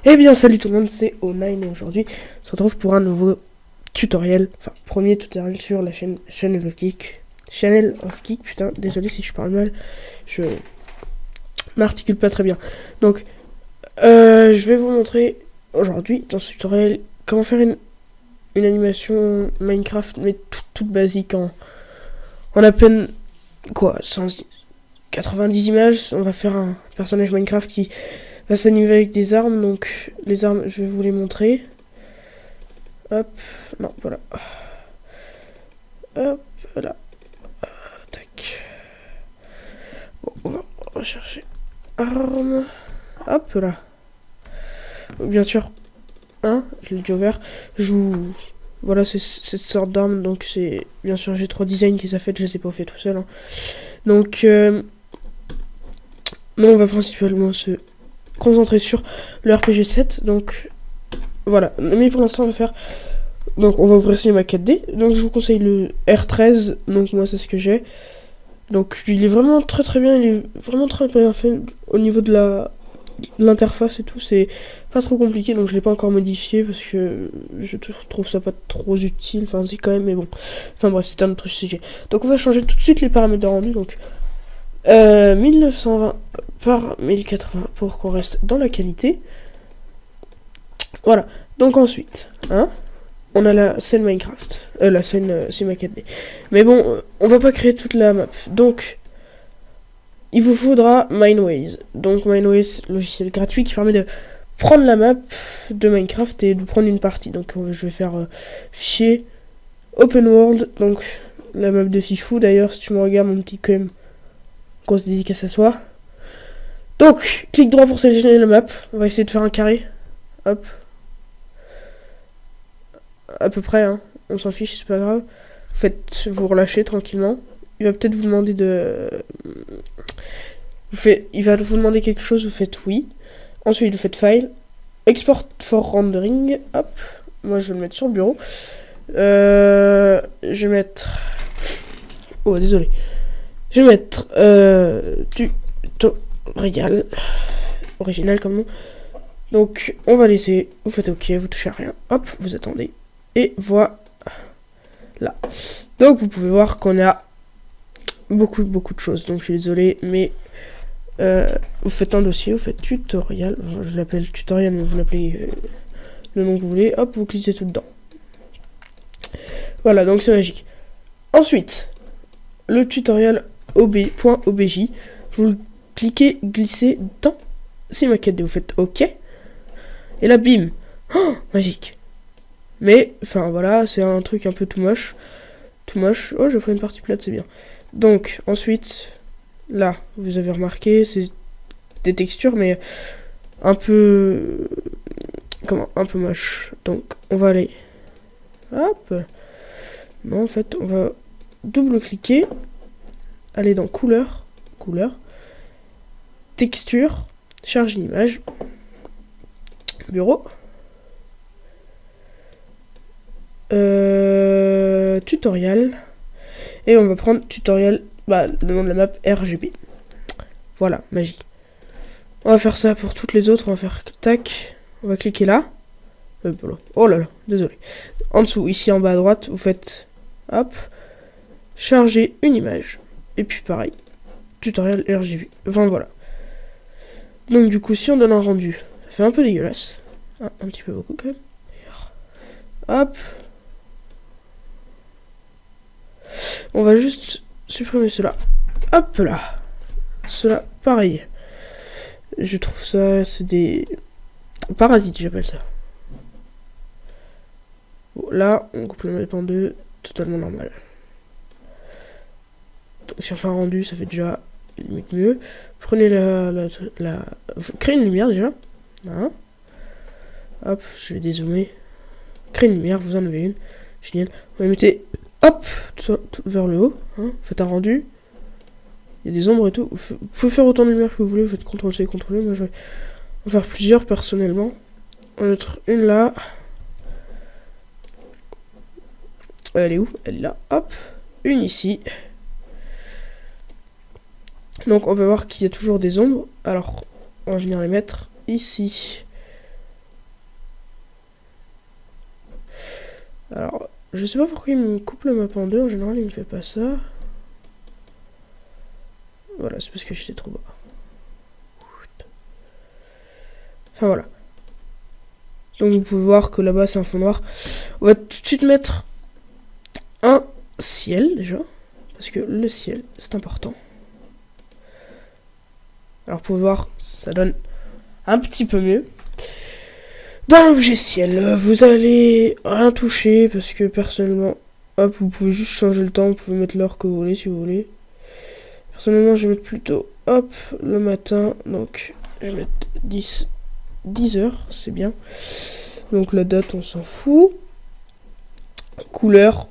Eh bien salut tout le monde, c'est O9 et aujourd'hui on se retrouve pour un nouveau tutoriel, enfin premier tutoriel sur la chaîne Channel of Geek. Channel of Geek, putain, désolé si je parle mal, je n'articule pas très bien. Donc, je vais vous montrer aujourd'hui dans ce tutoriel comment faire une animation Minecraft mais toute basique en à peine, quoi, 90 images. On va faire un personnage Minecraft qui va s'animer avec des armes, donc les armes je vais vous les montrer. Hop, non, voilà. Hop, voilà. Tac. Bon, on va rechercher armes. Hop là. Bien sûr, hein, je l'ai déjà ouvert. Je vous... Voilà, c'est cette sorte d'arme, donc c'est... Bien sûr, j'ai 3 designs qui sont faits, je les ai pas fait tout seul. Hein. Donc, non, on va principalement se concentrer sur le RPG 7, donc... Voilà, mais pour l'instant, on va faire... Donc on va ouvrir Cinema 4D. Donc je vous conseille le R13. Donc moi c'est ce que j'ai. Donc il est vraiment très bien. Il est vraiment très bien fait au niveau de l'interface et tout. C'est pas trop compliqué. Donc je l'ai pas encore modifié parce que je trouve ça pas trop utile. Enfin c'est quand même, mais bon. Enfin bref, c'est un autre sujet. Donc on va changer tout de suite les paramètres de rendu. Donc 1920 par 1080 pour qu'on reste dans la qualité. Voilà. Donc ensuite, hein, on a la scène Minecraft, la scène Cinema 4D. Mais bon, on va pas créer toute la map. Donc, il vous faudra Mineways. Donc, Mineways, logiciel gratuit qui permet de prendre la map de Minecraft et de prendre une partie. Donc, je vais faire fichier Open World. Donc, la map de Fifou. D'ailleurs, si tu me regardes, mon petit com, grosse dédicace à soi. Donc, clic droit pour sélectionner la map. On va essayer de faire un carré. Hop. À peu près, hein. On s'en fiche, c'est pas grave. Faites vous relâcher tranquillement. Il va peut-être vous demander de... Il va vous demander quelque chose, vous faites oui. Ensuite, vous faites File. Export for rendering. Hop. Moi, je vais le mettre sur le bureau. Je vais mettre... Oh, désolé. Je vais mettre... tutoriel. Original comme nom. Donc, on va laisser... Vous faites OK, vous touchez à rien. Hop, vous attendez. Et voilà. Donc vous pouvez voir qu'on a beaucoup de choses. Donc je suis désolé, mais vous faites un dossier, vous faites tutoriel. Enfin, je l'appelle tutoriel, mais vous l'appelez le nom que vous voulez. Hop, vous cliquez tout dedans. Voilà, donc c'est magique. Ensuite, le tutoriel ob.obj. Vous cliquez, glissez dans Cinema 4D. Vous faites OK. Et là, bim. Oh, magique. Mais, enfin voilà, c'est un truc un peu tout moche. Tout moche. Oh, je prends une partie plate, c'est bien. Donc, ensuite, là, vous avez remarqué, c'est des textures, mais un peu... Comment? Un peu moche. Donc, on va aller... Hop. Non, en fait, on va double-cliquer. Aller dans couleur. Couleur. Texture. Charge une image. Bureau. Tutoriel. Et on va prendre tutoriel, le nom de la map RGB. Voilà, magie. On va faire ça pour toutes les autres. On va faire tac. On va cliquer là. Oh là là, désolé. En dessous, ici en bas à droite, vous faites hop. Charger une image. Et puis pareil. Tutoriel RGB. Enfin voilà. Donc du coup, si on donne un rendu, ça fait un peu dégueulasse. Ah, un petit peu beaucoup quand même. Hop. On va juste supprimer cela. Hop là. Cela, pareil. Je trouve ça, c'est des parasites, j'appelle ça. Bon, là, on coupe le map en deux, totalement normal. Donc si on fait un rendu, ça fait déjà limite mieux. Prenez créez une lumière déjà. Hein. Hop, je vais dézoomer. Créez une lumière, vous en avez une. Génial. Vous la mettez, hop, tout vers le haut. Hein. Faites un rendu. Il y a des ombres et tout. Vous pouvez faire autant de lumière que vous voulez. Vous faites CTRL-C, CTRL-V. Moi, je vais en faire plusieurs personnellement. On va mettre une là. Elle est où? Elle est là. Hop. Une ici. Donc, on va voir qu'il y a toujours des ombres. Alors, on va venir les mettre ici. Alors, je sais pas pourquoi il me coupe la map en deux. En général, il me fait pas ça. Voilà, c'est parce que j'étais trop bas. Enfin, voilà. Donc, vous pouvez voir que là-bas, c'est un fond noir. On va tout de suite mettre un ciel, déjà. Parce que le ciel, c'est important. Alors, vous pouvez voir, ça donne un petit peu mieux. Dans l'objet ciel, vous allez rien toucher parce que personnellement, hop, vous pouvez juste changer le temps, vous pouvez mettre l'heure que vous voulez si vous voulez. Personnellement, je vais mettre plutôt, hop, le matin, donc je vais mettre 10 heures, c'est bien. Donc la date, on s'en fout. Couleur,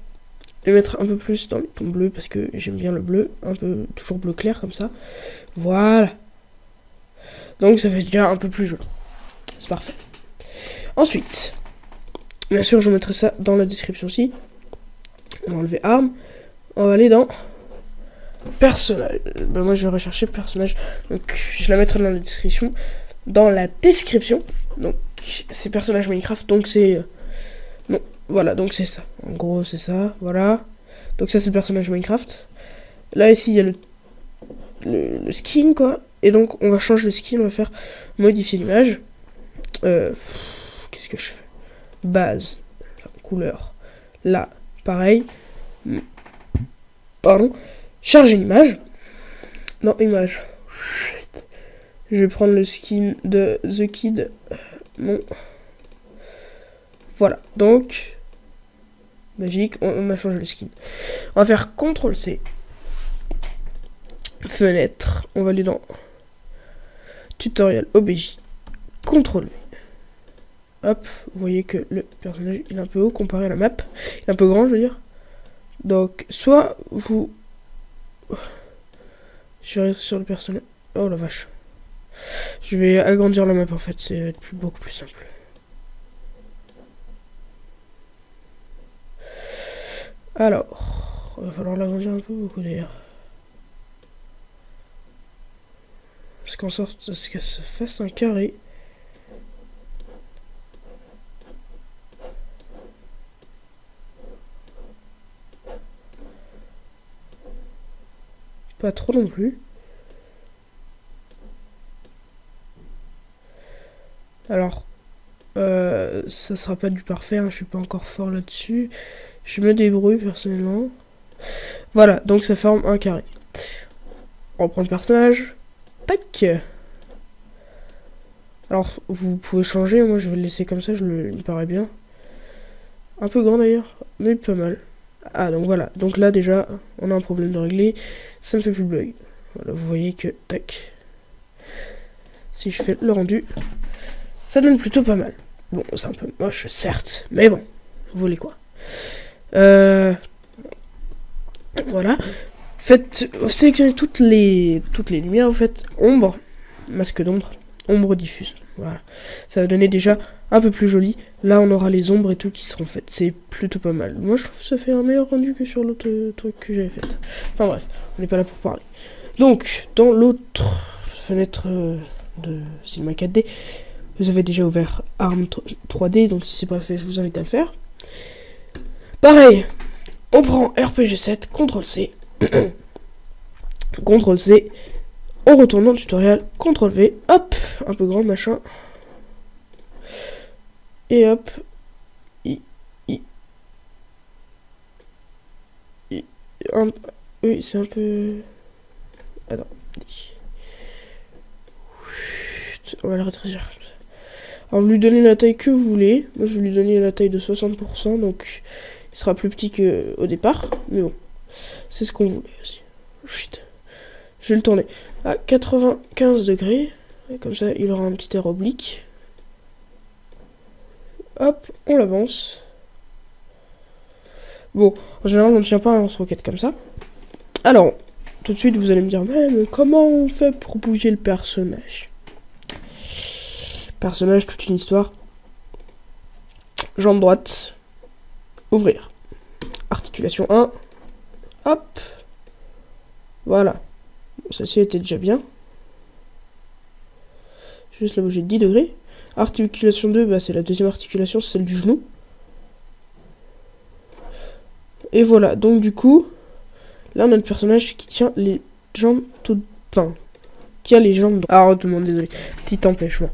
je vais mettre un peu plus dans le ton bleu parce que j'aime bien le bleu, un peu toujours bleu clair comme ça. Voilà. Donc ça fait déjà un peu plus joli. C'est parfait. Ensuite, bien sûr, je mettrai ça dans la description aussi. On va enlever arme. On va aller dans personnage. Ben moi, je vais rechercher personnage. Donc, je la mettrai dans la description. Dans la description. Donc, c'est personnage Minecraft. Donc, c'est. Non, voilà. Donc, c'est ça. En gros, c'est ça. Voilà. Donc, ça, c'est le personnage Minecraft. Là, ici, il y a le skin, quoi. Et donc, on va changer le skin. On va faire modifier l'image. Qu'est-ce que je fais? Base, enfin, couleur. Là, pareil. Pardon. Charger une image. Non, image. Je vais prendre le skin de The Kid. Non. Voilà. Donc, magique. On a changé le skin. On va faire CTRL-C. Fenêtre. On va aller dans tutoriel OBJ. CTRL-V. Hop, vous voyez que le personnage il est un peu haut comparé à la map. Il est un peu grand, je veux dire. Donc, soit vous... Je vais aller sur le personnage... Oh la vache. Je vais agrandir la map en fait, c'est beaucoup plus simple. Alors, il va falloir l'agrandir un peu beaucoup d'ailleurs. Parce qu'en sorte à ce qu'elle se fasse un carré. Pas trop non plus. Alors, ça sera pas du parfait, hein, je suis pas encore fort là-dessus. Je me débrouille personnellement. Voilà, donc ça forme un carré. On reprend le personnage. Tac. Alors, vous pouvez changer, moi je vais le laisser comme ça, il me paraît bien. Un peu grand d'ailleurs, mais pas mal. Ah, donc voilà. Donc là, déjà, on a un problème de régler. Ça ne fait plus le bug. Voilà, vous voyez que, tac. Si je fais le rendu, ça donne plutôt pas mal. Bon, c'est un peu moche, certes. Mais bon, vous voulez quoi? Voilà. Sélectionnez toutes les lumières, en fait. Ombre, masque d'ombre, ombre diffuse. Voilà. Ça va donner déjà un peu plus joli. Là, on aura les ombres et tout qui seront faites. C'est plutôt pas mal. Moi, je trouve que ça fait un meilleur rendu que sur l'autre truc que j'avais fait. Enfin bref, on n'est pas là pour parler. Donc, dans l'autre fenêtre de Cinema 4D, vous avez déjà ouvert ARM 3D. Donc, si c'est pas fait, je vous invite à le faire. Pareil, on prend RPG7, CTRL-C. CTRL-C. On retourne dans le tutoriel, CTRL-V. Hop, un peu grand, machin. Et hop. Oui, c'est un peu... Attends. On va le rétrécir. Alors, vous lui donnez la taille que vous voulez. Moi, je vais lui donner la taille de 60%. Donc, il sera plus petit qu'au départ. Mais bon, c'est ce qu'on voulait aussi. Chut. Je vais le tourner à 95 degrés. Comme ça, il aura un petit air oblique. Hop, on l'avance. Bon, en général, on ne tient pas un lance-roquette comme ça. Alors, tout de suite, vous allez me dire, mais comment on fait pour bouger le personnage? Personnage, toute une histoire. Jambe droite. Ouvrir. Articulation 1. Hop. Voilà. Celle-ci était déjà bien. Juste la bouger de 10 degrés. Articulation 2, bah, c'est la deuxième articulation, c'est celle du genou. Et voilà, donc du coup, là, notre personnage qui tient les jambes toutes... Enfin, qui a les jambes... Ah, tout le monde, désolé. Petit empêchement.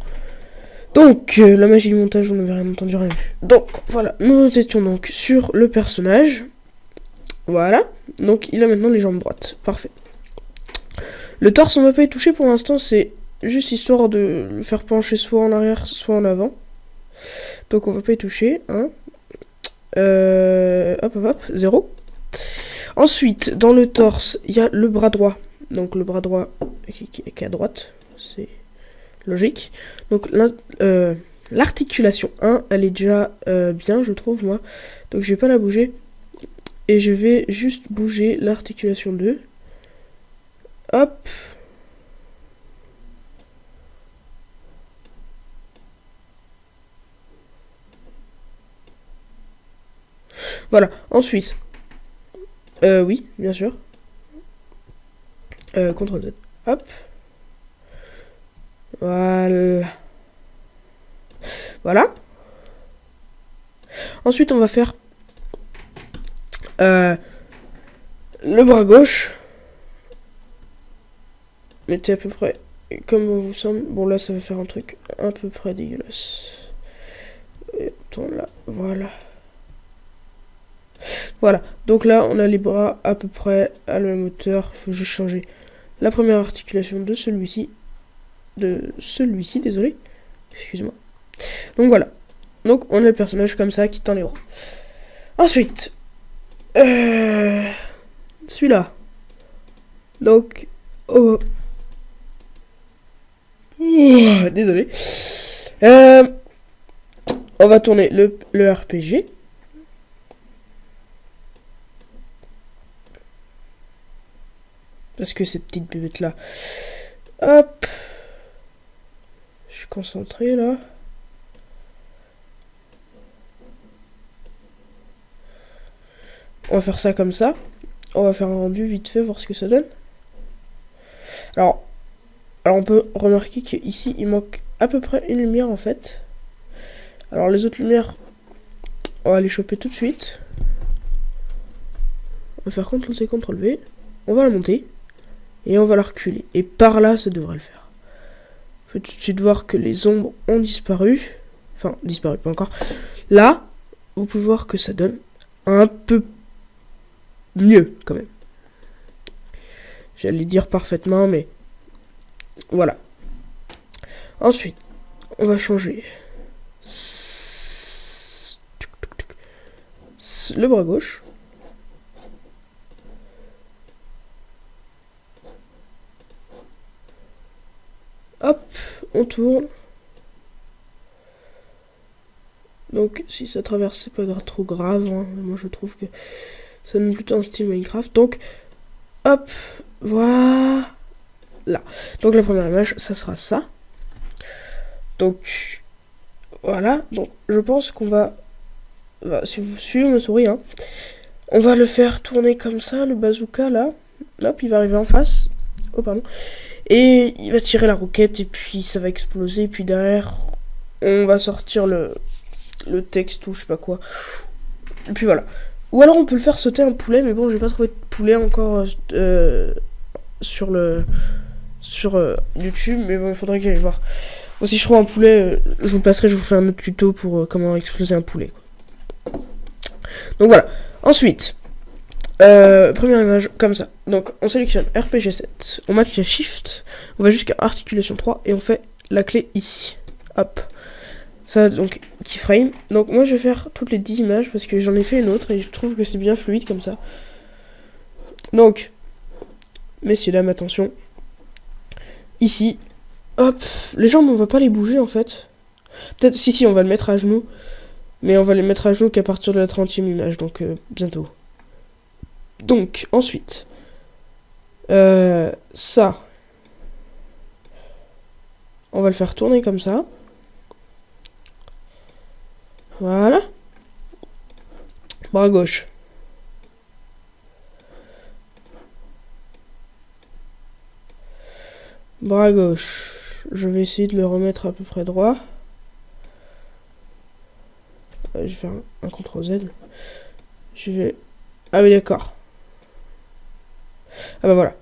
Donc, la magie du montage, on n'avait rien entendu, rien vu. Donc, voilà, nous étions donc sur le personnage. Voilà. Donc, il a maintenant les jambes droites. Parfait. Le torse, on va pas y toucher pour l'instant. C'est juste histoire de le faire pencher soit en arrière, soit en avant. Donc, on va pas y toucher. Hein. Hop, 0. Ensuite, dans le torse, il y a le bras droit. Donc, le bras droit qui est à droite. C'est logique. Donc, l'articulation 1, elle est déjà bien, je trouve, moi. Donc, je vais pas la bouger. Et je vais juste bouger l'articulation 2. Hop. Voilà. Ensuite. Oui, bien sûr. CTRL Z. Hop. Voilà. Voilà. Ensuite, on va faire le bras gauche. Mettez à peu près comme vous semble. Bon, là, ça va faire un truc à peu près dégueulasse. Et on tourne là. Voilà. Voilà. Donc là, on a les bras à peu près à la même hauteur. Faut juste changer la première articulation de celui-ci. Désolé. Excuse-moi. Donc voilà. Donc on a le personnage comme ça qui tend les bras. Ensuite, celui-là. Donc, désolé. On va tourner le RPG. Parce que ces petites bébêtes là. Hop. Je suis concentré là. On va faire ça comme ça. On va faire un rendu vite fait, voir ce que ça donne. Alors on peut remarquer qu'ici, il manque à peu près une lumière en fait. Alors les autres lumières, on va les choper tout de suite. On va faire CTRL-C, CTRL-V. On va la monter. Et on va la reculer. Et par là, ça devrait le faire. On peut tout de suite voir que les ombres ont disparu. Enfin, disparu, pas encore. Là, vous pouvez voir que ça donne un peu mieux, quand même. J'allais dire parfaitement, mais voilà. Ensuite, on va changer le bras gauche. Hop, on tourne. Donc, si ça traverse, c'est pas trop grave. Hein. Moi, je trouve que ça donne plutôt un style Minecraft. Donc, hop, voilà. Donc, la première image, ça sera ça. Donc, voilà. Donc, je pense qu'on va... si vous suivez ma souris, hein, on va le faire tourner comme ça, le bazooka, là. Hop, il va arriver en face. Oh, pardon. Et il va tirer la roquette, et puis ça va exploser. Et puis derrière, on va sortir le texte ou je sais pas quoi. Et puis voilà. Ou alors on peut le faire sauter un poulet, mais bon, j'ai pas trouvé de poulet encore sur YouTube, mais bon, il faudrait que j'aille voir. Bon, si je trouve un poulet, je vous passerai, je vous fais un autre tuto pour comment exploser un poulet, quoi. Donc voilà. Ensuite, première image comme ça. Donc on sélectionne RPG 7, on marque Shift, on va jusqu'à articulation 3 et on fait la clé ici. Hop. Ça donc keyframe. Donc moi je vais faire toutes les 10 images parce que j'en ai fait une autre et je trouve que c'est bien fluide comme ça. Donc, messieurs dames, attention. Ici, hop, les jambes on va pas les bouger en fait. Peut-être, si on va le mettre à genoux. Mais on va les mettre à genoux qu'à partir de la 30e image, donc bientôt. Donc, ensuite, ça, on va le faire tourner comme ça. Voilà. Bras gauche. Bras gauche. Je vais essayer de le remettre à peu près droit. Je vais faire un CTRL Z. Je vais Ah oui, d'accord. Ah bah voilà.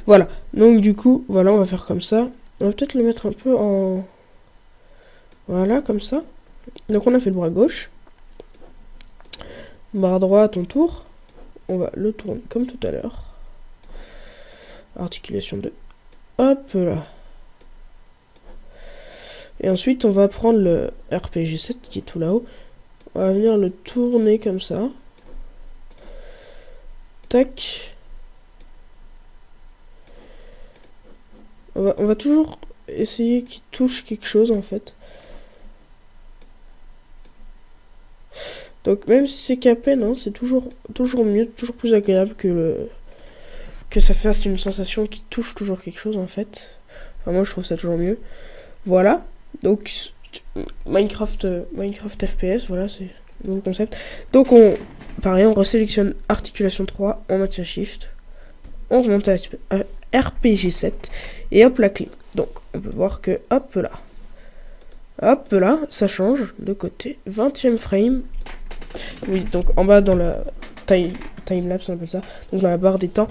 Voilà. Donc du coup, voilà, on va faire comme ça. On va peut-être le mettre un peu en... Voilà, comme ça. Donc on a fait le bras gauche. Bras droit à ton tour. On va le tourner comme tout à l'heure. Articulation 2. Hop là. Et ensuite, on va prendre le RPG7 qui est tout là-haut. On va venir le tourner comme ça. Tac. On va toujours essayer qu'il touche quelque chose en fait. Donc même si c'est qu'à peine, hein, c'est toujours mieux, toujours plus agréable que ça fasse une sensation qui touche toujours quelque chose en fait. Enfin moi je trouve ça toujours mieux. Voilà. Donc Minecraft FPS, voilà, c'est le nouveau concept. Donc pareil, on resélectionne articulation 3, on maintient shift. On remonte à RPG7 et hop la clé. Donc on peut voir que hop là, ça change de côté. 20e frame. Oui, donc en bas dans la timelapse, on appelle ça. Donc dans la barre des temps.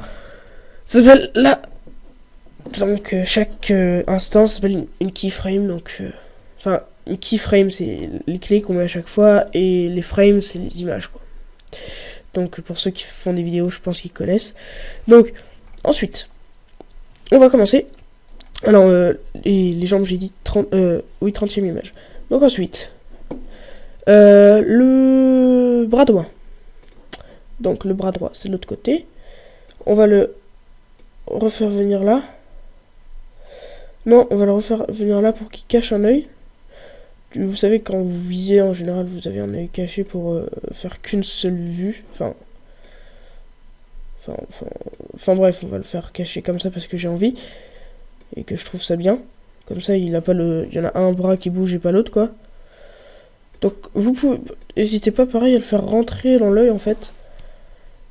Ça s'appelle là. Donc chaque instant s'appelle une keyframe. Donc enfin une keyframe c'est les clés qu'on met à chaque fois et les frames c'est les images quoi. Donc pour ceux qui font des vidéos, je pense qu'ils connaissent. Donc ensuite, on va commencer. Alors les jambes j'ai dit 30e image. Donc ensuite, le bras droit. Donc le bras droit c'est de l'autre côté. On va le refaire venir là. Non, on va le refaire venir là pour qu'il cache un œil. Vous savez, quand vous visez, en général, vous avez un œil caché pour faire qu'une seule vue. Enfin bref, on va le faire cacher comme ça parce que j'ai envie. Et que je trouve ça bien. Comme ça, il y en a un bras qui bouge et pas l'autre, quoi. Donc, vous pouvez... N'hésitez pas, pareil, à le faire rentrer dans l'œil, en fait.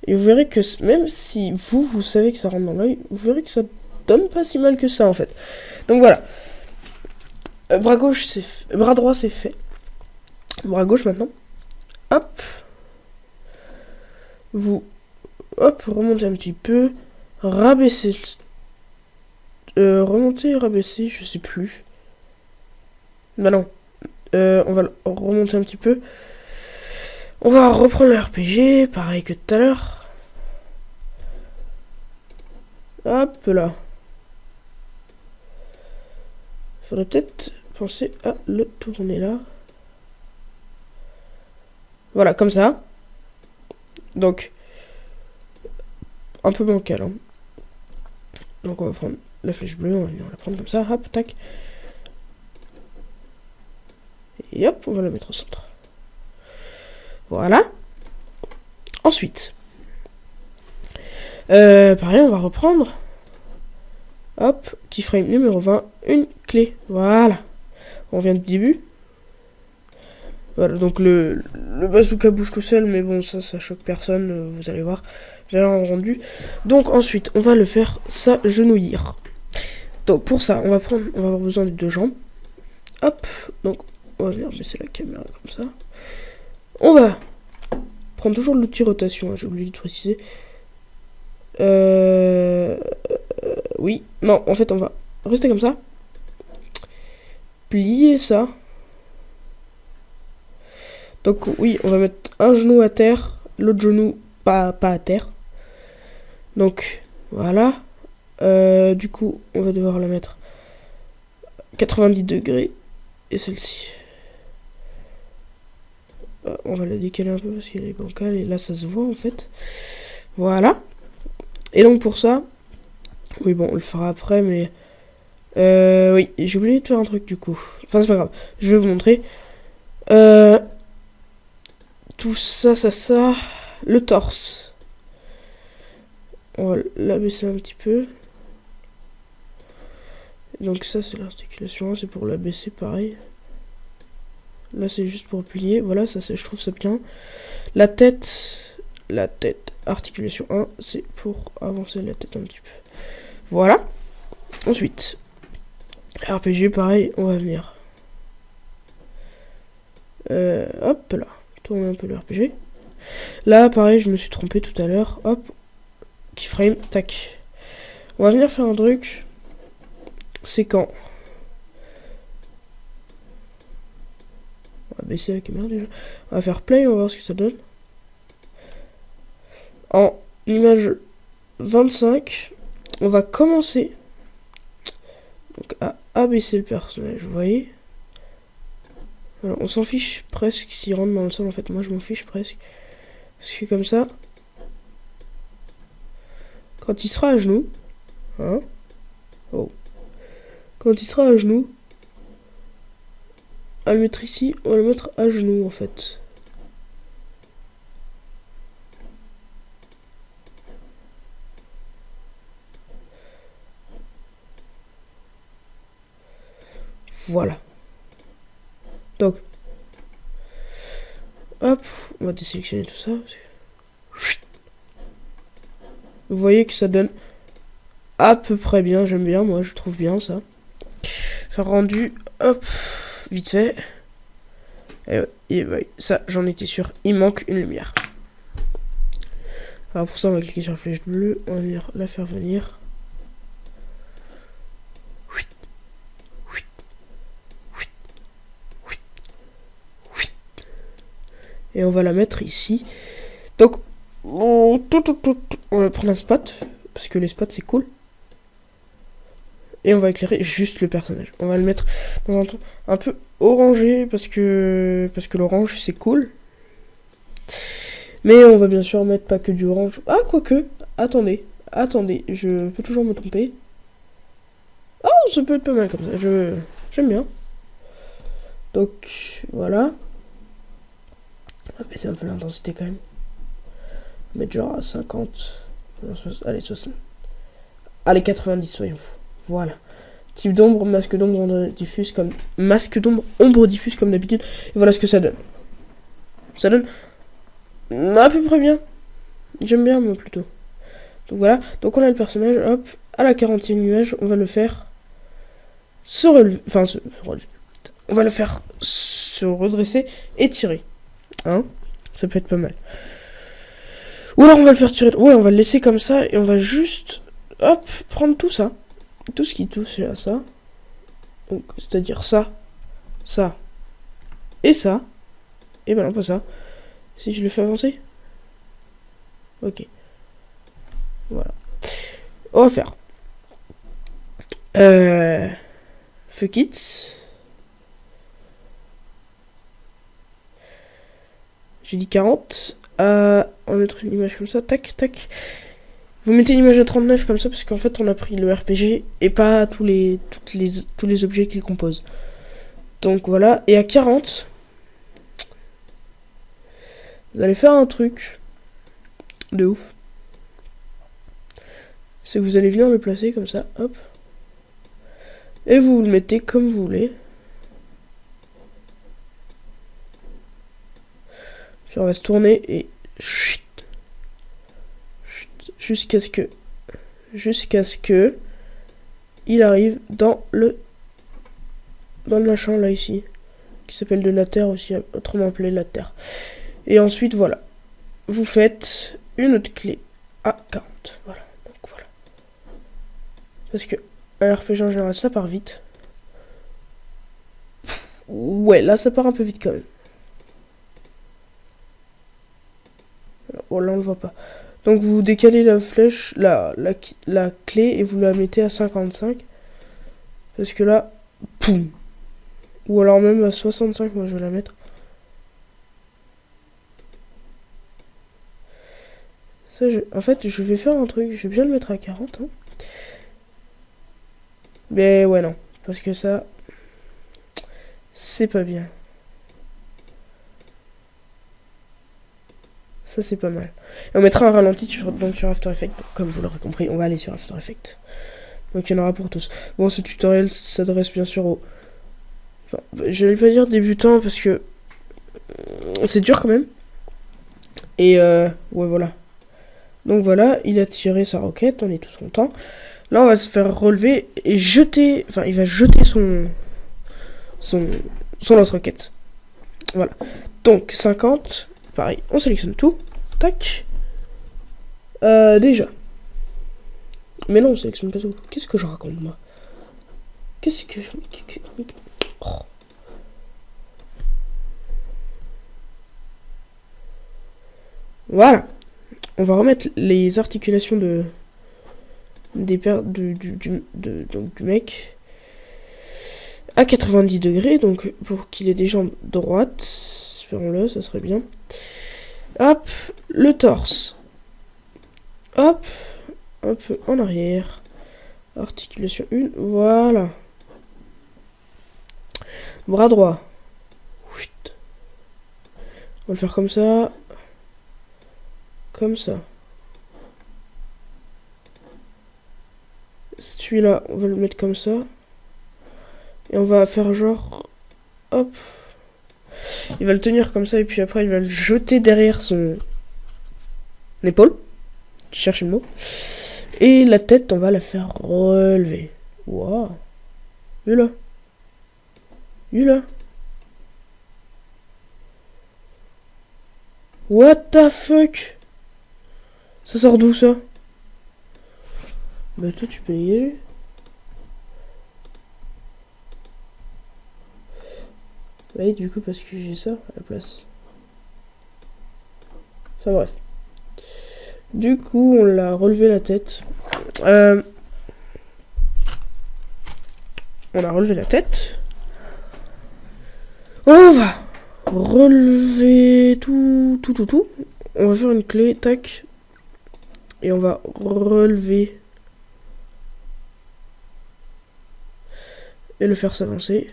Et vous verrez que, même si vous savez que ça rentre dans l'œil, vous verrez que ça donne pas si mal que ça, en fait. Donc, voilà. Bras gauche, c'est fait. Bras droit, c'est fait. Bras gauche, maintenant. Hop. Vous... Hop, remontez un petit peu. Rabaissez... remonter, rabaisser, je sais plus. Bah non. On va remonter un petit peu. On va reprendre le RPG, pareil que tout à l'heure. Hop là. Faudrait peut-être penser à le tourner là. Voilà, comme ça. Donc, un peu bancal. Hein. Donc on va prendre la flèche bleue, on va la prendre comme ça, hop, tac. Et hop, on va la mettre au centre. Voilà. Ensuite, pareil, on va reprendre. Hop, keyframe numéro 20, une clé. Voilà. On vient du début. Voilà, donc le bazooka bouge tout seul, mais bon, ça choque personne, vous allez voir. J'ai un rendu. Donc ensuite, on va le faire s'agenouillir. Donc pour ça, on va avoir besoin de 2 jambes. Hop, donc on va venir baisser la caméra comme ça. On va prendre toujours l'outil rotation, hein, j'ai oublié de préciser. Oui, non, en fait on va rester comme ça. Plier ça. Donc oui, on va mettre un genou à terre, l'autre genou pas à terre. Donc voilà. Du coup, on va devoir la mettre 90 degrés. Et celle-ci. On va la décaler un peu parce qu'elle est bancale. Et là, ça se voit en fait. Voilà. Et donc pour ça... Oui, bon, on le fera après, mais... oui, j'ai oublié de faire un truc du coup. Enfin, c'est pas grave. Je vais vous montrer. Tout ça, ça. Le torse. On va l'abaisser un petit peu. Donc ça, c'est l'articulation. C'est pour l'abaisser, pareil. Là, c'est juste pour plier. Voilà, ça, je trouve ça bien. La tête, articulation 1, c'est pour avancer la tête un petit peu. Voilà. Ensuite, RPG, pareil, on va venir. Hop là, tourner un peu le RPG. Là, pareil, je me suis trompé tout à l'heure. Hop, keyframe, tac. On va venir faire un truc. C'est quand on va baisser la caméra déjà. On va faire play, on va voir ce que ça donne. En image 25, on va commencer donc à abaisser le personnage, vous voyez. Alors, on s'en fiche presque s'il rentre dans le sol, en fait. Moi, je m'en fiche presque. Parce que comme ça, quand il sera à genoux, hein, oh, quand il sera à genoux, à le mettre ici, on va le mettre à genoux, en fait. Voilà. Donc, hop, on va désélectionner tout ça. Vous voyez que ça donne à peu près bien, j'aime bien, moi je trouve bien ça. Faire rendu, hop, vite fait. Et ouais, ça, j'en étais sûr, il manque une lumière. Alors pour ça, on va cliquer sur la flèche bleue, on va venir la faire venir. Et on va la mettre ici. Donc, on va prendre un spot, parce que les spots c'est cool. Et on va éclairer juste le personnage. On va le mettre dans un ton un peu orangé, parce que l'orange c'est cool. Mais on va bien sûr mettre pas que du orange. Ah, quoique, attendez, je peux toujours me tromper. Oh, ça peut être pas mal comme ça, j'aime bien. Donc, voilà. On va baisser un peu l'intensité quand même. On va mettre genre à 50. Allez, 60. Allez, 90, soyons fous. Voilà. Type d'ombre, masque d'ombre, ombre diffuse comme... Masque d'ombre, ombre diffuse comme d'habitude. Et voilà ce que ça donne. Ça donne à peu près bien. J'aime bien, moi, plutôt. Donc voilà. Donc on a le personnage, hop. À la 40e image, on va le faire se relever. Enfin, se relever. On va le faire se redresser et tirer. Hein, ça peut être pas mal. Ou alors on va le faire tirer. Ouais, on va le laisser comme ça et on va juste, hop, prendre tout ça, tout ce qui touche à ça. Donc, c'est-à-dire ça, ça et ça. Et ben non, pas ça. Si je le fais avancer. Ok. Voilà. On va faire. Fuck it. J'ai dit 40. On va mettre une image comme ça. Tac, tac. Vous mettez une image à 39 comme ça parce qu'en fait on a pris le RPG et pas tous les objets qu'il compose. Donc voilà. Et à 40, vous allez faire un truc de ouf. C'est que vous allez venir le placer comme ça. Hop. Et vous le mettez comme vous voulez. Puis on va se tourner et jusqu'à ce que il arrive dans le machin là ici qui s'appelle de la terre aussi, autrement appelé la terre. Et ensuite voilà, vous faites une autre clé à 40. Voilà, donc voilà. Parce que un RPG en général ça part vite. Ouais, là ça part un peu vite quand même. Oh là on le voit pas. Donc vous décalez la flèche, la clé et vous la mettez à 55. Parce que là, poum. Ou alors même à 65, moi je vais la mettre. Ça, en fait, je vais faire un truc, je vais bien le mettre à 40. Hein. Mais ouais, non. Parce que ça, c'est pas bien. Ça, c'est pas mal. Et on mettra un ralenti sur After Effects. Comme vous l'aurez compris, on va aller sur After Effects. Donc, il y en aura pour tous. Bon, ce tutoriel s'adresse bien sûr aux... Enfin, je vais pas dire débutants parce que c'est dur quand même. Et ouais, voilà. Donc voilà, il a tiré sa roquette, on est tous contents. Là, on va se faire relever et jeter... Enfin, il va jeter son lance-roquette. Voilà. Donc, 50. Pareil, on sélectionne tout. Tac. Déjà. Mais non, on sélectionne pas tout. Qu'est-ce que je raconte, moi? Qu'est-ce que je... Oh. Voilà. On va remettre les articulations du mec à 90 degrés, donc pour qu'il ait des jambes droites, espérons-le, ça serait bien. Hop, le torse. Hop, un peu en arrière. Articulation 1, voilà. Bras droit. On va le faire comme ça. Comme ça. Celui-là, on va le mettre comme ça. Et on va faire genre... Hop. Il va le tenir comme ça et puis après il va le jeter derrière son épaule. Je cherche le mot. Et la tête, on va la faire relever. Waouh. Vu là. Vu là. What the fuck? Ça sort d'où ça? Bah toi tu peux y aller. Oui, du coup parce que j'ai ça à la place. Enfin bref. Du coup on l'a relevé la tête. On a relevé la tête. On va relever tout. On va faire une clé, tac. Et on va relever. Et le faire s'avancer.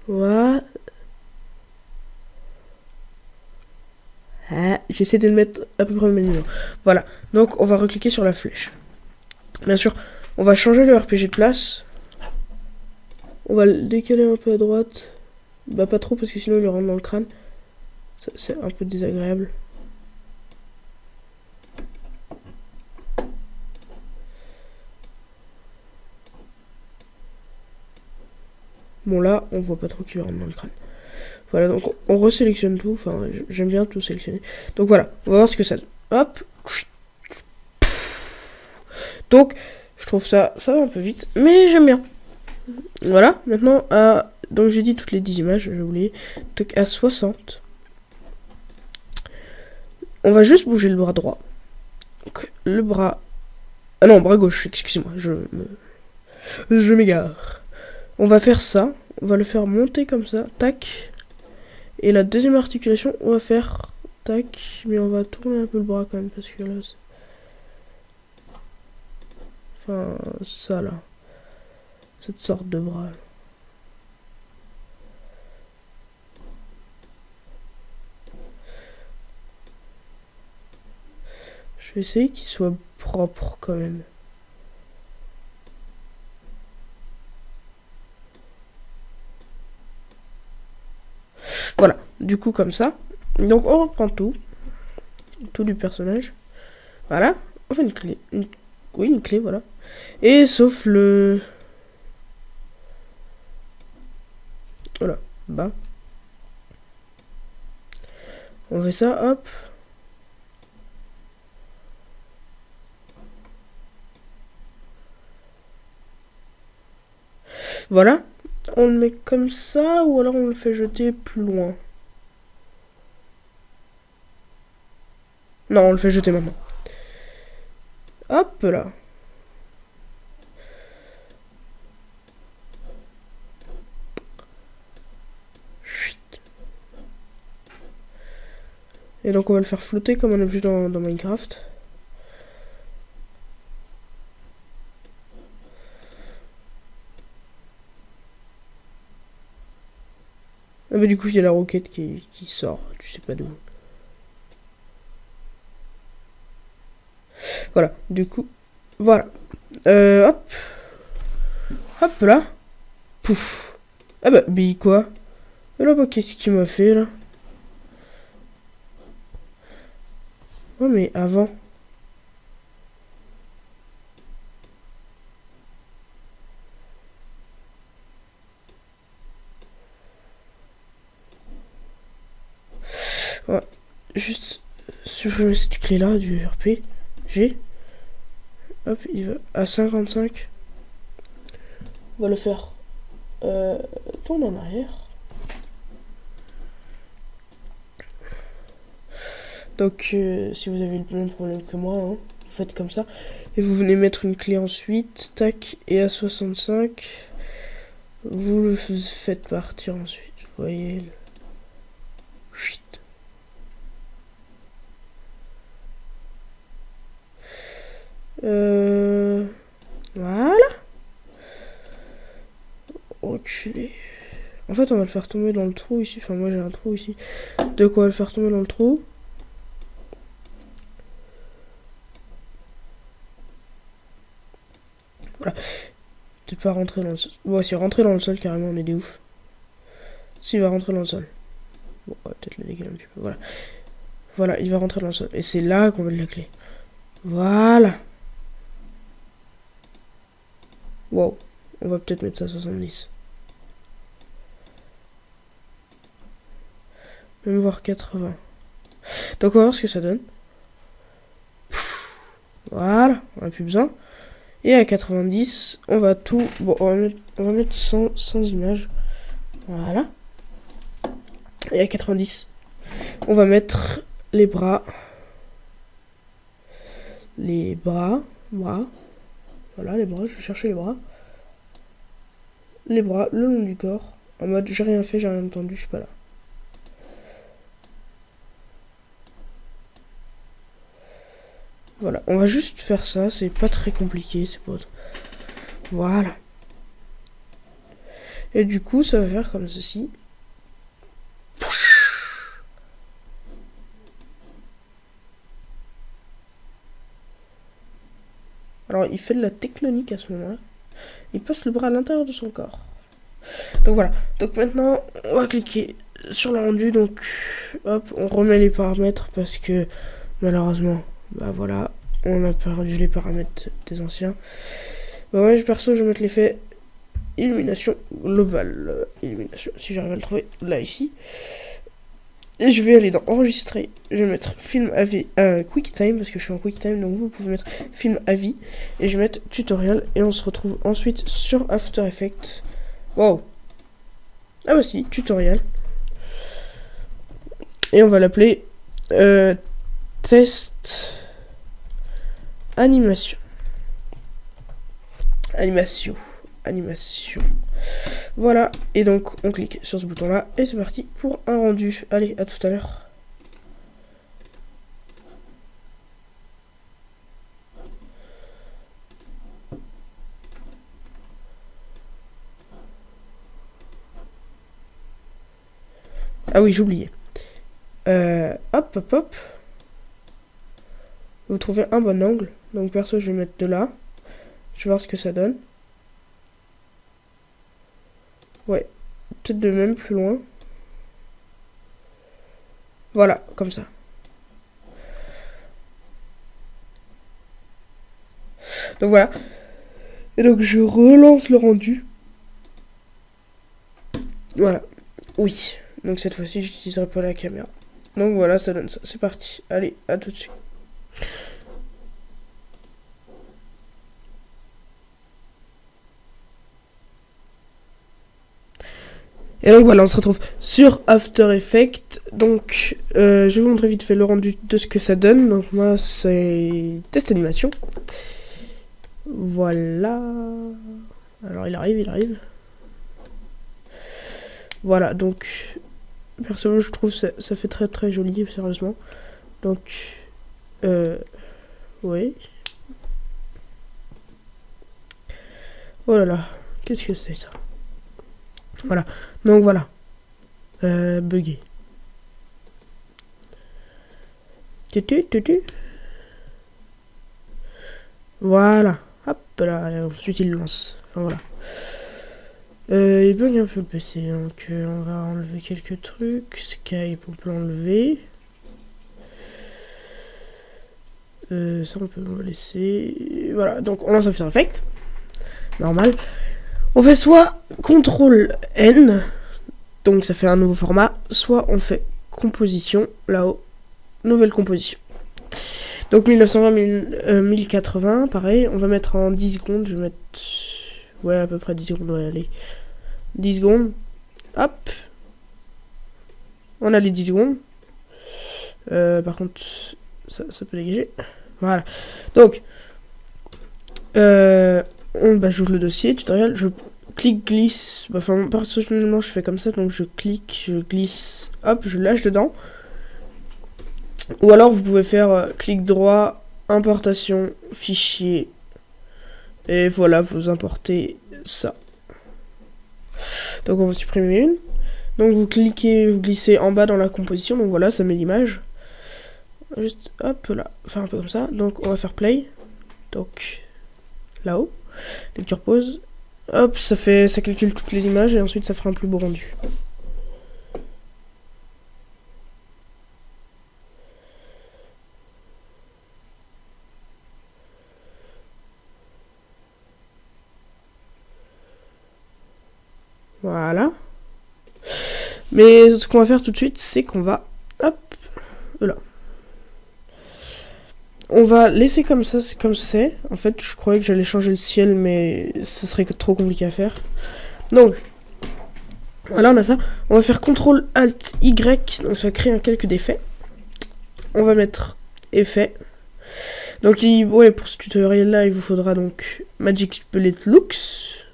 Voilà. Ah, j'essaie de le mettre à peu près au même niveau. Voilà. Donc on va recliquer sur la flèche. Bien sûr, on va changer le RPG de place. On va le décaler un peu à droite. Bah pas trop parce que sinon il rentre dans le crâne. C'est un peu désagréable. Bon là, on voit pas trop qu'il rentre dans le crâne. Voilà, donc on resélectionne tout. Enfin, j'aime bien tout sélectionner. Donc voilà, on va voir ce que ça donne. Hop. Donc, je trouve ça va un peu vite, mais j'aime bien. Voilà, maintenant, donc j'ai dit toutes les 10 images, j'ai oublié. Donc à 60. On va juste bouger le bras droit. Donc, le bras... Ah non, bras gauche, excusez-moi, je m'égare. On va faire ça, on va le faire monter comme ça, tac. Et la deuxième articulation, on va faire tac, mais on va tourner un peu le bras quand même, parce que là... Enfin, ça là. Cette sorte de bras. Là. Je vais essayer qu'il soit propre quand même. Voilà, du coup comme ça. Donc on reprend tout du personnage. Voilà, on fait une clé. Oui, une clé, voilà. Et sauf le... Voilà, bas. On fait ça, hop. Voilà. On le met comme ça ou alors on le fait jeter plus loin. Non, on le fait jeter maintenant. Hop là. Et donc on va le faire flotter comme un objet dans Minecraft. Ah bah du coup il y a la roquette qui sort, tu sais pas d'où. Voilà, du coup, voilà. Hop. Hop là. Pouf. Ah bah, quoi? Et là, bah, qu'est-ce qu'il m'a fait là? Ouais, mais avant. Ouais. Juste supprimer cette clé-là du RPG. Hop, il va à 55. On va le faire tourner en arrière. Donc, si vous avez le même problème que moi, hein, vous faites comme ça. Et vous venez mettre une clé ensuite. Tac. Et à 65, vous le faites partir ensuite. Vous voyez. Chut. Voilà. Reculer. En fait, on va le faire tomber dans le trou ici. Enfin, moi j'ai un trou ici. De quoi le faire tomber dans le trou. Voilà. Peut-être pas rentrer dans le sol. Bon, si rentrer dans le sol, carrément, on est des ouf. S'il va rentrer dans le sol. Bon, on va peut-être le décaler un petit peu. Voilà. Voilà, il va rentrer dans le sol. Et c'est là qu'on va mettre la clé. Voilà. Wow. On va peut-être mettre ça à 70. Même voir 80. Donc on va voir ce que ça donne. Voilà, on n'a plus besoin. Et à 90, on va tout... Bon, on va mettre 100 images. Voilà. Et à 90, on va mettre les bras. Les bras. Voilà, les bras, je vais chercher les bras. Les bras le long du corps. En mode, j'ai rien fait, j'ai rien entendu, je suis pas là. Voilà, on va juste faire ça, c'est pas très compliqué, c'est pas... Voilà. Et du coup, ça va faire comme ceci. Alors, il fait de la tectonique à ce moment-là. Il passe le bras à l'intérieur de son corps. Donc voilà. Donc maintenant, on va cliquer sur le rendu. Donc, hop, on remet les paramètres parce que malheureusement, bah voilà, on a perdu les paramètres des anciens. Bah ouais, perso, je vais mettre l'effet illumination globale. Illumination, si j'arrive à le trouver là, ici. Et je vais aller dans enregistrer. Je vais mettre film à vie, QuickTime, parce que je suis en QuickTime, donc vous pouvez mettre film à vie. Et je vais mettre tutoriel. Et on se retrouve ensuite sur After Effects. Wow. Ah bah si, tutoriel. Et on va l'appeler test animation. Animation. Voilà, et donc on clique sur ce bouton là et c'est parti pour un rendu. Allez, à tout à l'heure. Ah oui, j'oubliais. Hop. Vous trouvez un bon angle. Donc perso, je vais mettre de là. Je vais voir ce que ça donne. Ouais, peut-être de même plus loin. Voilà, comme ça. Donc voilà. Et donc je relance le rendu. Voilà. Oui. Donc cette fois-ci, j'utiliserai pas la caméra. Donc voilà, ça donne ça. C'est parti. Allez, à tout de suite. Et donc voilà, on se retrouve sur After Effects. Donc je vais vous montrer vite fait le rendu de ce que ça donne. Donc moi c'est test animation. Voilà. Alors il arrive. Voilà, donc perso je trouve ça fait très très joli, sérieusement. Donc ouais. Oh là là, qu'est-ce que c'est ça? Voilà, donc voilà. Bugué. Voilà. Hop là, et ensuite il lance. Enfin voilà. Il bug un peu le PC, donc on va enlever quelques trucs. Skype, on peut l'enlever. Ça, on peut le laisser. Voilà, donc on lance After Effects. Normal. On fait soit CTRL N, donc ça fait un nouveau format, soit on fait composition, là-haut, nouvelle composition. Donc 1920, 1080, pareil, on va mettre en 10 secondes, je vais mettre, ouais, à peu près 10 secondes, ouais, allez, 10 secondes, hop, on a les 10 secondes, par contre, ça peut dégager, voilà, donc, j'ouvre le dossier, tutoriel, je clique, glisse, enfin, personnellement, je fais comme ça, donc je clique, je glisse, hop, je lâche dedans. Ou alors vous pouvez faire clic droit, importation, fichier. Et voilà, vous importez ça. Donc on va supprimer une. Donc vous cliquez, vous glissez en bas dans la composition. Donc voilà, ça met l'image. Juste hop là, enfin un peu comme ça. Donc on va faire play. Donc là-haut. Lecture pause. Hop, ça calcule toutes les images et ensuite ça fera un plus beau rendu. Voilà. Mais ce qu'on va faire tout de suite, c'est qu'on va... Hop. Voilà. On va laisser comme ça, comme c'est. En fait, je croyais que j'allais changer le ciel, mais ce serait trop compliqué à faire. Donc, voilà, on a ça. On va faire CTRL ALT Y. Donc, ça va créer un calque d'effets. On va mettre effet. Donc, ouais, pour ce tutoriel-là, il vous faudra donc Magic Bullet Looks.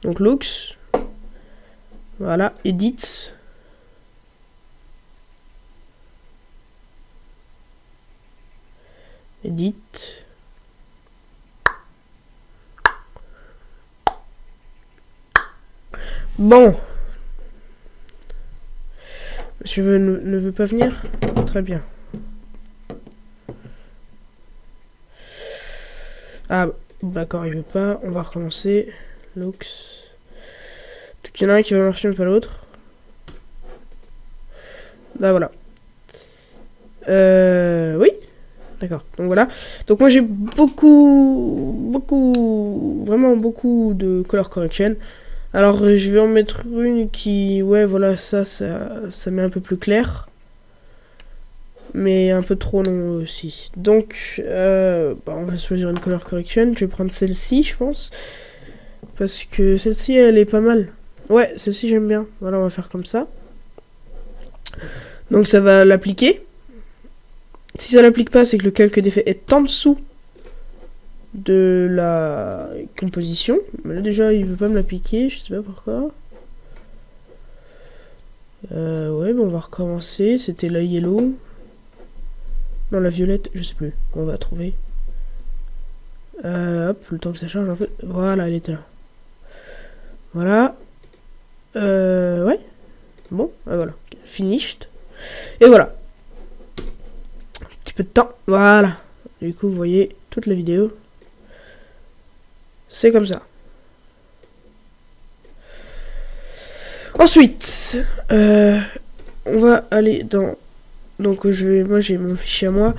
Donc, Looks. Voilà, Edit. Edit. Bon. Monsieur ne veut pas venir? Très bien. Ah, d'accord, il veut pas. On va recommencer. Looks. Il y en a un qui va marcher mais pas l'autre. Là voilà. Oui. D'accord. Donc voilà. Donc moi j'ai vraiment beaucoup de color correction. Alors je vais en mettre une qui, ouais voilà, ça met un peu plus clair. Mais un peu trop long aussi. Donc on va choisir une color correction. Je vais prendre celle-ci je pense. Parce que celle-ci elle est pas mal. Ouais, celle-ci j'aime bien. Voilà, on va faire comme ça. Donc ça va l'appliquer. Si ça l'applique pas, c'est que le calque d'effet est en dessous de la composition. Mais là déjà, il veut pas me l'appliquer, je sais pas pourquoi. Ouais, bon, on va recommencer. C'était la yellow. Non, la violette, je sais plus. On va trouver. Hop, le temps que ça change un peu. Voilà, elle était là. Voilà. Ouais. Bon, voilà. Finished. Et voilà. Un petit peu de temps. Voilà. Du coup, vous voyez toute la vidéo. C'est comme ça. Ensuite, on va aller dans... Donc, moi, j'ai mon fichier à moi.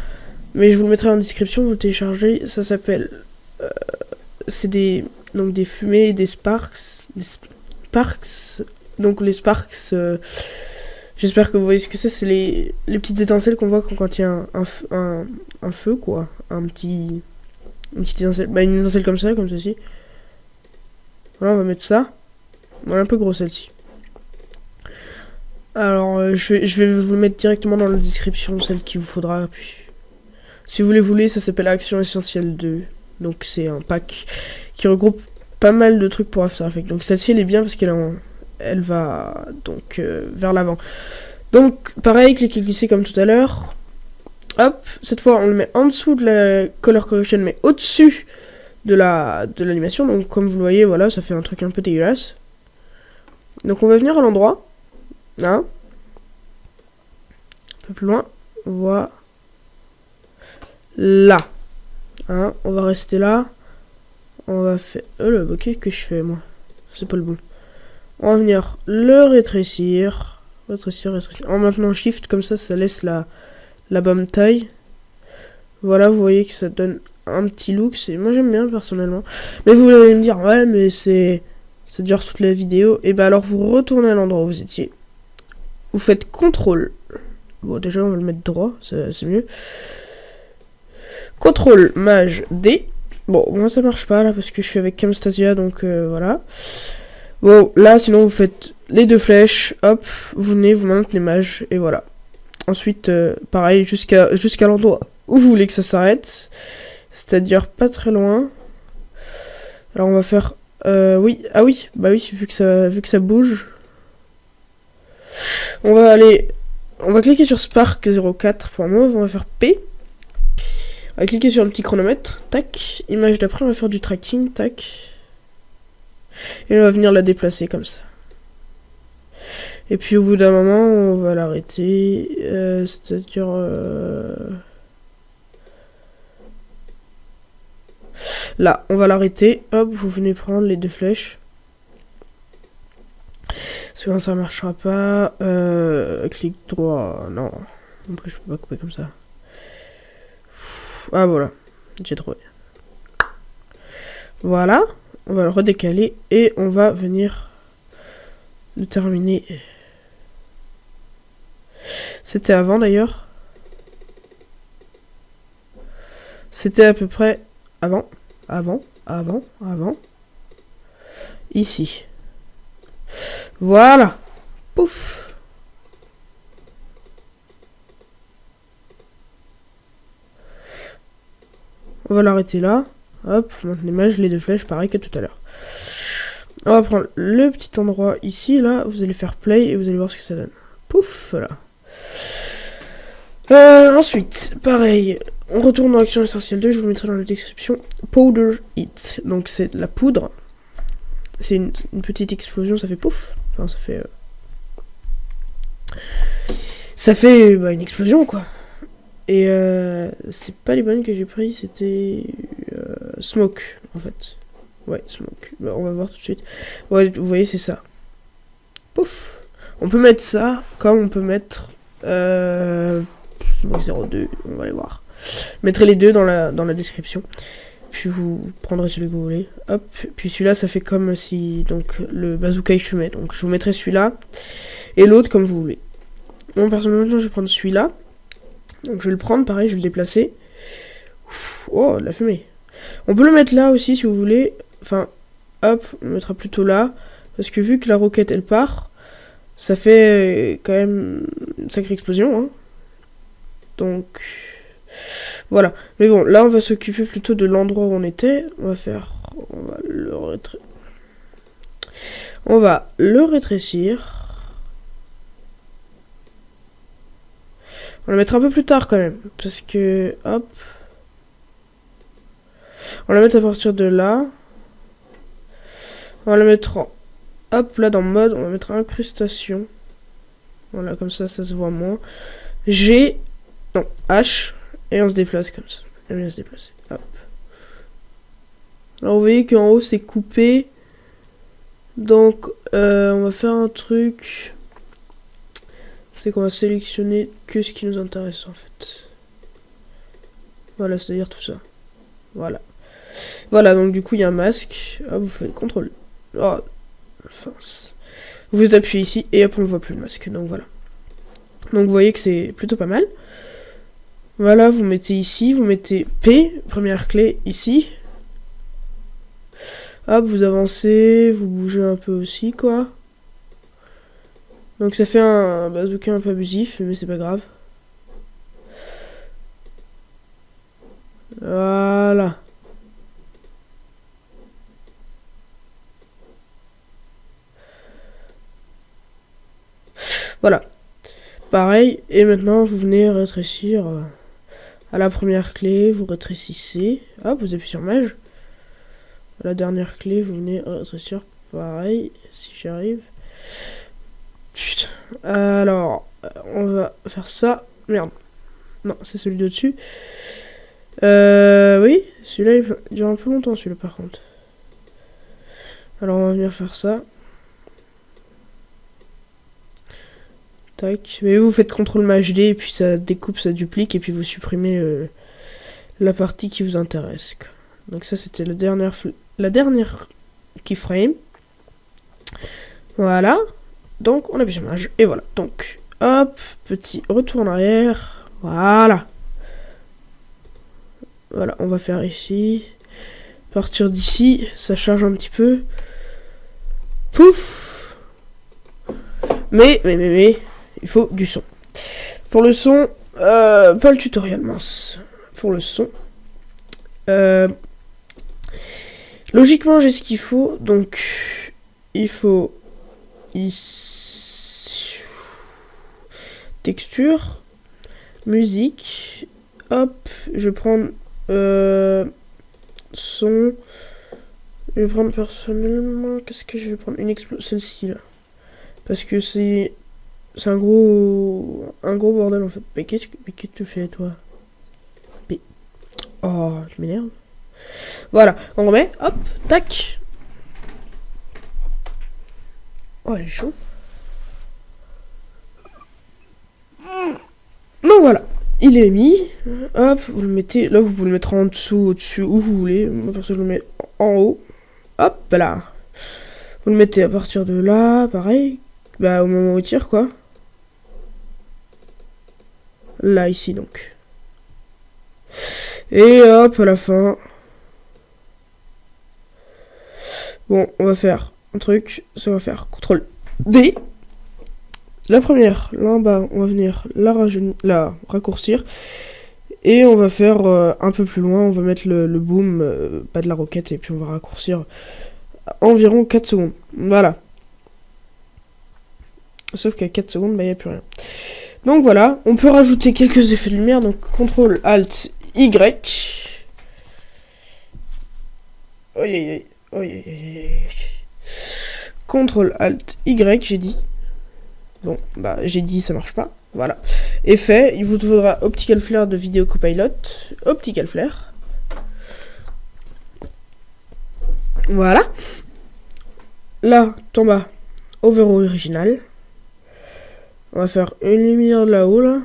Mais je vous le mettrai en description. Vous le téléchargez. Ça s'appelle... c'est des fumées, des sparks. Donc les sparks, j'espère que vous voyez ce que c'est. C'est les petites étincelles qu'on voit quand il y a un feu, quoi. Une petite étincelle. Bah, une étincelle comme ça, comme ceci. Voilà, on va mettre ça. Voilà, un peu gros celle-ci. Alors, je vais vous le mettre directement dans la description, celle qu'il vous faudra. Puis, si vous les voulez, ça s'appelle Action Essentielle 2. Donc, c'est un pack qui regroupe pas mal de trucs pour After Effects. Donc, celle-ci, elle est bien parce elle va donc vers l'avant. Donc, pareil, cliquez glisser comme tout à l'heure. Hop, cette fois, on le met en dessous de la color correction, mais au-dessus de l'animation. Donc, comme vous le voyez, voilà, ça fait un truc un peu dégueulasse. Donc, on va venir à l'endroit. Là. Un peu plus loin. Voilà. Là. Hein, on va rester là. On va faire... Oh là, ok, que je fais, moi. C'est pas le bon. On va venir le rétrécir. Rétrécir. En maintenant shift, comme ça laisse la bonne taille. Voilà, vous voyez que ça donne un petit look. Moi j'aime bien personnellement. Mais vous allez me dire, ouais, mais ça dure toute la vidéo. Et ben alors vous retournez à l'endroit où vous étiez. Vous faites CTRL. Bon, déjà on va le mettre droit, c'est mieux. CTRL Maj D. Bon, moi ça marche pas là parce que je suis avec Camtasia, donc voilà. Bon, là sinon vous faites les deux flèches, hop, vous venez, vous maintenez Maj, et voilà. Ensuite, pareil, jusqu'à l'endroit où vous voulez que ça s'arrête. C'est-à-dire pas très loin. Alors on va faire... oui, ah oui, bah oui, vu que ça bouge. On va cliquer sur Spark 04.mauve, on va faire P. On va cliquer sur le petit chronomètre, tac. Image d'après, on va faire du tracking, tac. Et on va venir la déplacer comme ça. Et puis au bout d'un moment, on va l'arrêter. C'est-à-dire... Là, on va l'arrêter. Hop, vous venez prendre les deux flèches. Sinon ça marchera pas. Clic droit. Non. En plus, je peux pas couper comme ça. Ah voilà. J'ai trouvé. Voilà. On va le redécaler. Et on va venir le terminer. C'était avant d'ailleurs. C'était à peu près avant. Avant. Ici. Voilà. Pouf. On va l'arrêter là. Hop, maintenant l'image, les deux flèches, pareil que tout à l'heure. On va prendre le petit endroit ici, là. Vous allez faire play et vous allez voir ce que ça donne. Pouf, voilà. Ensuite, pareil, on retourne dans Action Essentielle 2, je vous mettrai dans la description Powder It. Donc c'est de la poudre. C'est une petite explosion, ça fait pouf. Enfin, ça fait bah, une explosion quoi. Et c'est pas les bonnes que j'ai pris, c'était Smoke en fait. Ouais, Smoke. Bah, on va voir tout de suite. Ouais, vous voyez, c'est ça. Pouf. On peut mettre ça comme on peut mettre Smoke 02, on va aller voir. Je mettrai les deux dans la description. Puis vous prendrez celui que vous voulez. Hop. Puis celui-là, ça fait comme si donc le bazooka il fumait. Donc je vous mettrai celui-là. Et l'autre comme vous voulez. Moi personnellement, je vais prendre celui-là. Donc je vais le prendre, pareil, je vais le déplacer. Oh, de la fumée. On peut le mettre là aussi si vous voulez. Enfin, hop, on le mettra plutôt là. Parce que vu que la roquette elle part, ça fait quand même une sacrée explosion. Hein. Donc, voilà. Mais bon, là on va s'occuper plutôt de l'endroit où on était. On va le rétrécir. On va le mettre un peu plus tard quand même. Parce que, hop. On va le mettre à partir de là. On va le mettre en... Hop, là dans mode, on va mettre incrustation. Voilà, comme ça, ça se voit moins. G... Non, H. Et on se déplace comme ça. Et on vient se déplacer. Hop. Alors vous voyez qu'en haut c'est coupé. Donc on va faire un truc. C'est qu'on va sélectionner que ce qui nous intéresse en fait. Voilà, c'est-à-dire tout ça. Voilà. Voilà, donc du coup il y a un masque. Hop, vous faites CTRL. Oh, mince. Vous appuyez ici et hop on ne voit plus le masque. Donc voilà. Donc vous voyez que c'est plutôt pas mal. Voilà, vous mettez ici, vous mettez P, première clé, ici. Hop, vous avancez, vous bougez un peu aussi, quoi. Donc ça fait un bazooka un peu abusif, mais c'est pas grave. Voilà. Voilà. Pareil, et maintenant vous venez rétrécir... à la première clé, vous rétrécissez. Hop, vous appuyez sur Maj. À la dernière clé, vous venez rétrécir. Pareil, si j'y arrive. Putain. Alors, on va faire ça. Merde. Non, c'est celui de dessus. Oui, celui-là, il dure un peu longtemps, celui-là, par contre. Alors, on va venir faire ça. Tac. Mais vous faites CTRL Maj D et puis ça découpe, ça duplique et puis vous supprimez la partie qui vous intéresse. Donc ça c'était la dernière keyframe. Voilà. Donc on appuie sur image et voilà. Donc hop, petit retour en arrière. Voilà. Voilà, on va faire ici. À partir d'ici, ça charge un petit peu. Pouf. Mais, il faut du son. Pour le son, pas le tutoriel, mince. Pour le son. Logiquement, j'ai ce qu'il faut. Donc, il faut... Ici. Texture. Musique. Hop, je vais prendre... son. Je vais prendre personnellement. Qu'est-ce que je vais prendre? Une explosion. Celle-ci là. Parce que c'est un gros bordel en fait. Mais qu'est-ce que tu fais toi? Mais... Oh, je m'énerve. Voilà, on remet. Hop, tac. Oh, elle est chaud. Donc voilà. Il est mis, hop, vous le mettez, là vous pouvez le mettre en dessous, au-dessus, où vous voulez. Moi perso je le mets en haut, hop là. Vous le mettez à partir de là, pareil, bah au moment où il tire quoi. Là ici donc. Et hop à la fin. Bon, on va faire un truc, ça va faire CTRL D. La première, là en bas, on va venir la raccourcir. Et on va faire un peu plus loin, on va mettre le boom, pas de la roquette, et puis on va raccourcir environ 4 secondes. Voilà. Sauf qu'à 4 secondes, bah, il n'y a plus rien. Donc voilà, on peut rajouter quelques effets de lumière, donc CTRL ALT Y. CTRL ALT Y, j'ai dit. Bon, bah j'ai dit ça marche pas. Voilà. Effet, il vous faudra Optical Flare de Video Copilot. Optical Flare. Voilà. Là, tout en bas, Overall original. On va faire une lumière de là-haut, là.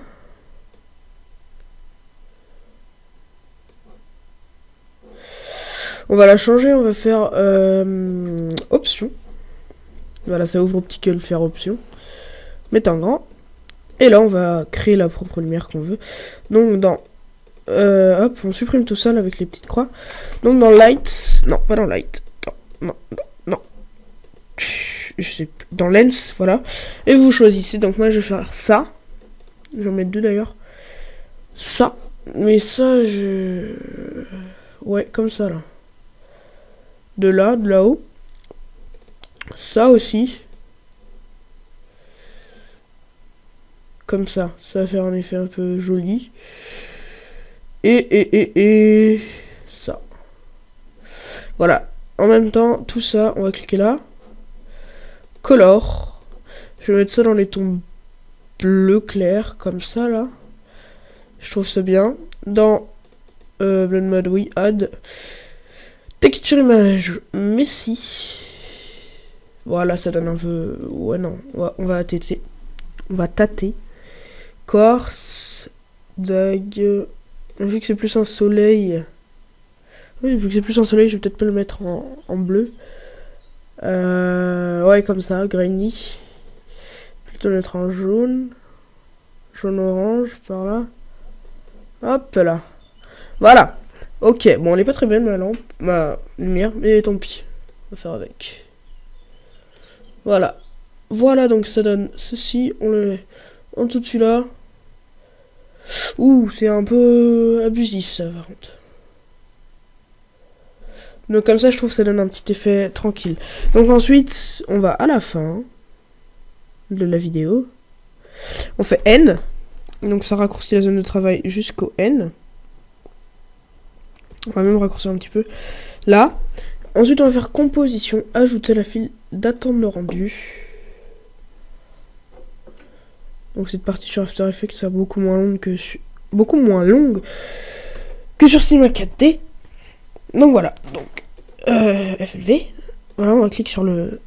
On va la changer, on va faire option. Voilà, ça ouvre Optical Flare option. Mettez en grand. Et là, on va créer la propre lumière qu'on veut. Donc, dans... hop, on supprime tout ça là, avec les petites croix. Donc, dans Light... Non, pas dans Light. Non. Je sais plus. Dans Lens, voilà. Et vous choisissez. Donc, moi, je vais faire ça. Je vais en mettre deux, d'ailleurs. Ça. Mais ça, je... Ouais, comme ça, là. De là-haut. Ça aussi. Comme ça va faire un effet un peu joli. Et ça. Voilà. En même temps, tout ça, on va cliquer là. Color. Je vais mettre ça dans les tons bleu clair, comme ça, là. Je trouve ça bien. Dans Blend Mode, oui, Add. Texture image, Messi. Voilà, ça donne un peu... Ouais, non, on va tâter. On va tâter. Corse, Dag, vu que c'est plus un soleil, oui, vu que c'est plus un soleil, je vais peut-être pas le mettre en bleu, ouais, comme ça, grainy, plutôt le mettre en jaune orange, par là, hop là, voilà, ok, bon, elle est pas très belle ma lampe, ma lumière, mais tant pis, on va faire avec, voilà, donc ça donne ceci, on le met en dessous de celui-là. Ouh, c'est un peu abusif ça par contre. Donc comme ça je trouve que ça donne un petit effet tranquille. Donc ensuite on va à la fin de la vidéo. On fait N. Donc ça raccourcit la zone de travail jusqu'au N. On va même raccourcir un petit peu. Là. Ensuite on va faire composition. Ajouter la file d'attente de rendu. Donc cette partie sur After Effects c'est beaucoup moins longue que sur Cinema 4D. Donc voilà. Donc FLV. Voilà, on va cliquer sur le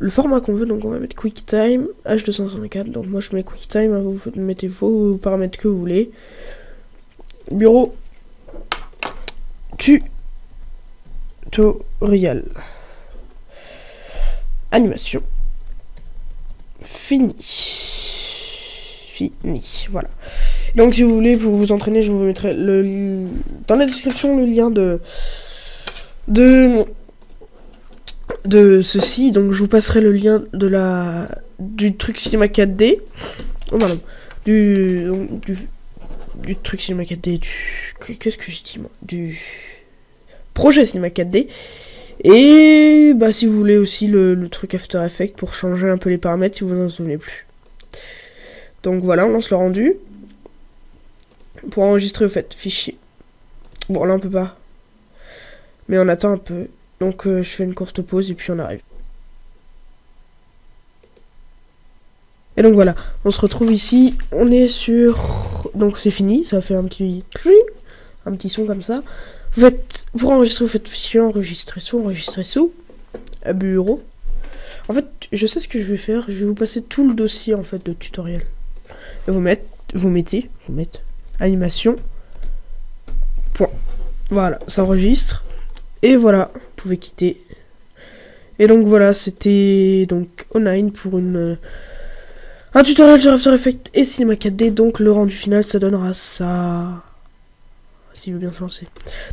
format qu'on veut. Donc on va mettre QuickTime H264. Donc moi je mets QuickTime. Vous mettez vos paramètres que vous voulez. bureau tutoriel. Animation. Fini. Voilà. Donc si vous voulez, pour vous entraîner, je vous mettrai dans la description le lien de ceci. Donc je vous passerai le lien du truc Cinema 4D. Oh non, du truc Cinema 4D, qu'est-ce que j'ai dit moi, du projet Cinema 4D. Et bah si vous voulez aussi le truc After Effects pour changer un peu les paramètres si vous n'en souvenez plus. Donc voilà, on lance le rendu. Pour enregistrer au fait, fichier. Bon là on peut pas. Mais on attend un peu. Donc je fais une courte pause et puis on arrive. Et donc voilà, on se retrouve ici. On est sur... Donc c'est fini, ça fait un petit son comme ça. Vous faites, pour enregistrer, vous faites fichier, enregistrer sous, bureau. En fait, je sais ce que je vais faire. Je vais vous passer tout le dossier en fait de tutoriel. Et vous mettez animation. Point. Voilà, ça enregistre. Et voilà, vous pouvez quitter. Et donc voilà, c'était donc online pour un tutoriel sur After Effects et Cinema 4D. Donc le rendu final, ça donnera ça. S'il veut bien se lancer.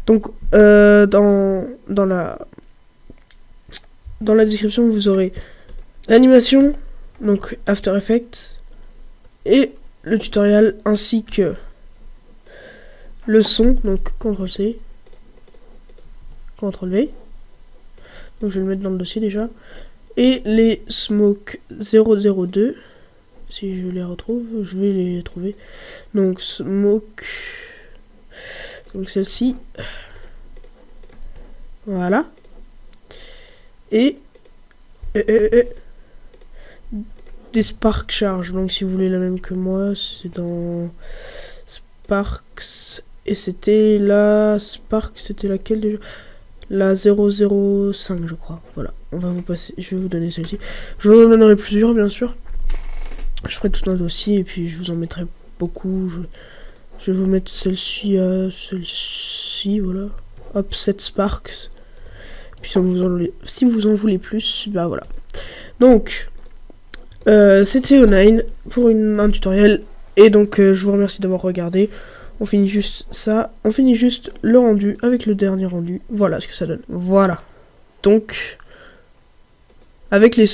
Donc dans la description, vous aurez l'animation, donc After Effects, et le tutoriel ainsi que le son, donc CTRL-C, CTRL-V. Donc je vais le mettre dans le dossier déjà. Et les Smoke 002, si je les retrouve, je vais les trouver. Donc Smoke, donc celle-ci, voilà. Et des Spark Charge. Donc si vous voulez la même que moi, c'est dans Sparks. Et c'était la Spark, c'était laquelle déjà? La 005 je crois. Voilà, on va vous passer, je vais vous donner celle-ci. Je vous en donnerai plusieurs bien sûr. Je ferai tout un dossier et puis je vous en mettrai beaucoup. Je vais vous mettre celle-ci, voilà. Hop, 7 Sparks. Puis si vous en voulez plus, bah voilà. Donc, c'était online pour un tutoriel. Et donc, je vous remercie d'avoir regardé. On finit juste ça. On finit juste le rendu avec le dernier rendu. Voilà ce que ça donne. Voilà. Donc, avec les